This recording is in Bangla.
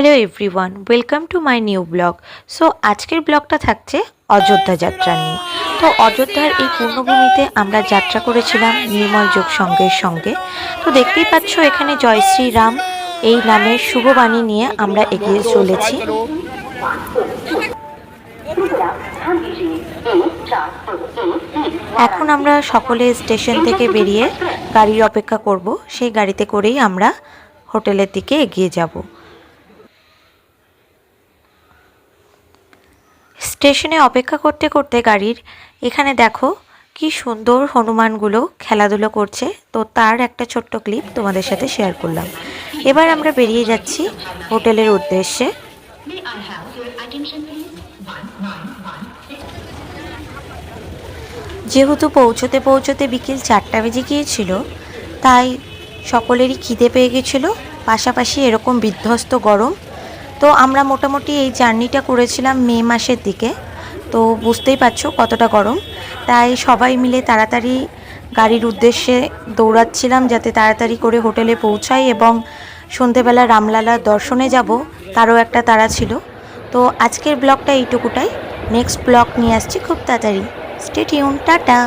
Hello everyone, welcome to my new blog. So আজকের ব্লগটা থাকছে অযোধ্যা যাত্রা নিয়ে। তো অযোধ্যার এই পূর্ণভূমিতে আমরা যাত্রা করেছিলাম নির্মল যোগ সংঘের সঙ্গে। তো দেখতেই পাচ্ছ এখানে জয় শ্রীরাম এই নামের শুভবাণী নিয়ে আমরা এগিয়ে চলেছি। এখন আমরা সকলে স্টেশন থেকে বেরিয়ে গাড়ির অপেক্ষা করব। সেই গাড়িতে করেই আমরা হোটেলের দিকে এগিয়ে যাব। স্টেশনে অপেক্ষা করতে করতে গাড়ির এখানে দেখো কি সুন্দর হনুমানগুলো খেলাধুলো করছে। তো তার একটা ছোট্ট ক্লিপ তোমাদের সাথে শেয়ার করলাম। এবার আমরা বেরিয়ে যাচ্ছি হোটেলের উদ্দেশ্যে। যেহেতু পৌঁছতে পৌঁছতে বিকেল 4টা বেজে গিয়েছিল, তাই সকলেরই খিদে পেয়ে গেছিলো, পাশাপাশি এরকম বিধ্বস্ত গরম। তো আমরা মোটামুটি এই জার্নিটা করেছিলাম মে মাসের দিকে, তো বুঝতেই পারছো কতটা গরম। তাই সবাই মিলে তাড়াতাড়ি গাড়ির উদ্দেশ্যে দৌড়াচ্ছিলাম যাতে তাড়াতাড়ি করে হোটেলে পৌঁছাই এবং সন্ধেবেলা রামলালার দর্শনে যাব, তারও একটা তাড়া ছিল। তো আজকের ব্লগটা এইটুকুটাই। নেক্সট ব্লগ নিয়ে আসছি খুব তাড়াতাড়ি। Stay tune, tata.